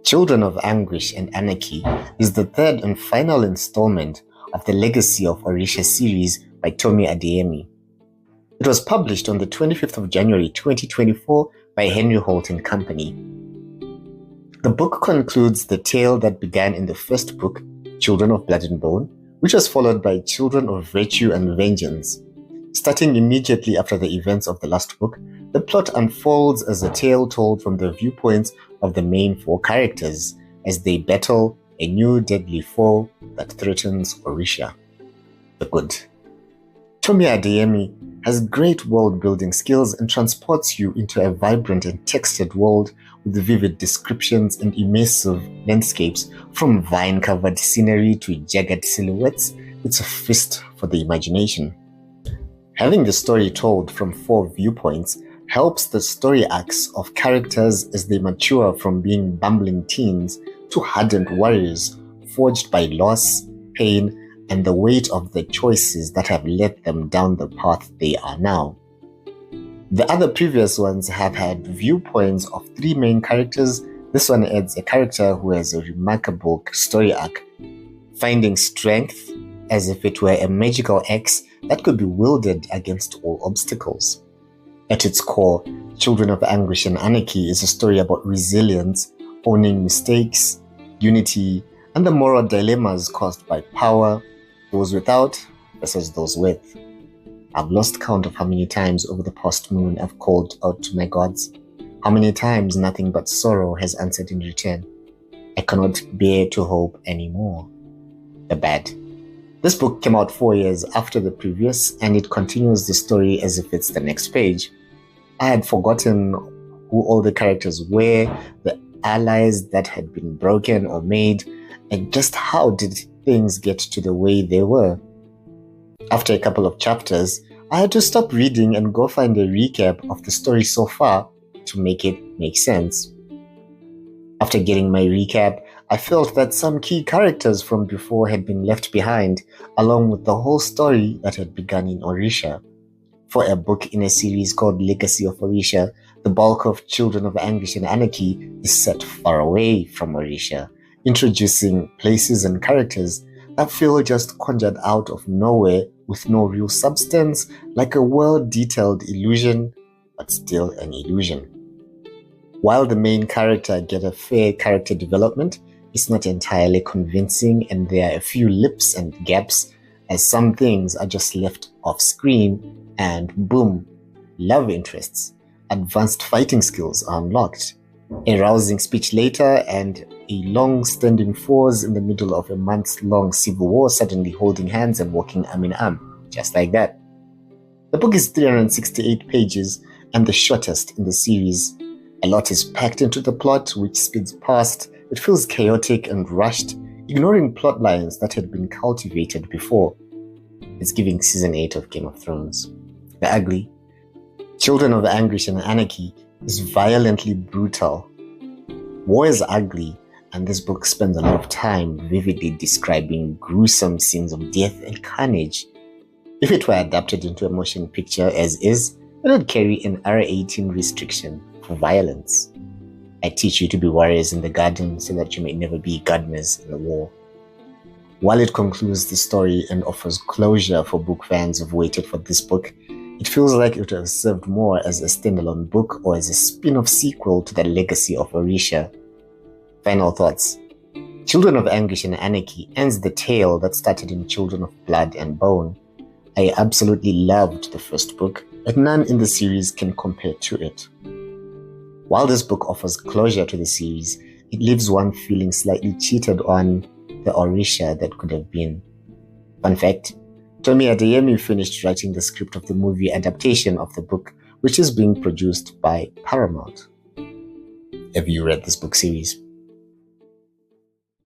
Children of Anguish and Anarchy is the third and final installment of the Legacy of Orïsha series by Tomi Adeyemi. It was published on the 25th of January 2024 by Henry Holt and Company. The book concludes the tale that began in the first book, Children of Blood and Bone, which was followed by Children of Virtue and Vengeance. Starting immediately after the events of the last book, the plot unfolds as a tale told from the viewpoints of the main four characters as they battle a new deadly foe that threatens Orïsha, the good. Tomi Adeyemi has great world-building skills and transports you into a vibrant and textured world with vivid descriptions and immersive landscapes, from vine-covered scenery to jagged silhouettes. It's a feast for the imagination. Having the story told from four viewpoints helps the story arcs of characters as they mature from being bumbling teens to hardened warriors forged by loss, pain, and the weight of the choices that have led them down the path they are now. The other previous ones have had viewpoints of three main characters. This one adds a character who has a remarkable story arc, finding strength as if it were a magical axe that could be wielded against all obstacles. At its core, Children of Anguish and Anarchy is a story about resilience, owning mistakes, unity, and the moral dilemmas caused by power, those without versus those with. I've lost count of how many times over the past moon I've called out to my gods, how many times nothing but sorrow has answered in return. I cannot bear to hope anymore. The bad. This book came out 4 years after the previous, and it continues the story as if it's the next page. I had forgotten who all the characters were, the allies that had been broken or made, and just how did things get to the way they were. After a couple of chapters, I had to stop reading and go find a recap of the story so far to make it make sense. After getting my recap, I felt that some key characters from before had been left behind, along with the whole story that had begun in Orïsha. For a book in a series called Legacy of Orïsha, the bulk of Children of Anguish and Anarchy is set far away from Orïsha, introducing places and characters that feel just conjured out of nowhere with no real substance, like a well-detailed illusion, but still an illusion. While the main character get a fair character development, it's not entirely convincing, and there are a few lips and gaps as some things are just left off screen, and boom, love interests, advanced fighting skills are unlocked. A rousing speech later, and a long-standing foes in the middle of a months-long civil war suddenly holding hands and walking arm in arm, just like that. The book is 368 pages and the shortest in the series. A lot is packed into the plot, which speeds past. It feels chaotic and rushed, ignoring plot lines that had been cultivated before. It's giving season 8 of Game of Thrones. The ugly. Children of Anguish and Anarchy is violently brutal. War is ugly, and this book spends a lot of time vividly describing gruesome scenes of death and carnage. If it were adapted into a motion picture as is, it would carry an R18 restriction for violence. I teach you to be warriors in the garden so that you may never be gardeners in the war. While it concludes the story and offers closure for book fans who've waited for this book, it feels like it would have served more as a standalone book or as a spin-off sequel to the Legacy of Orïsha. Final thoughts. Children of Anguish and Anarchy ends the tale that started in Children of Blood and Bone. I absolutely loved the first book, and none in the series can compare to it. While this book offers closure to the series, it leaves one feeling slightly cheated on the Orïsha that could have been. Fun fact, Tomi Adeyemi finished writing the script of the movie adaptation of the book, which is being produced by Paramount. Have you read this book series?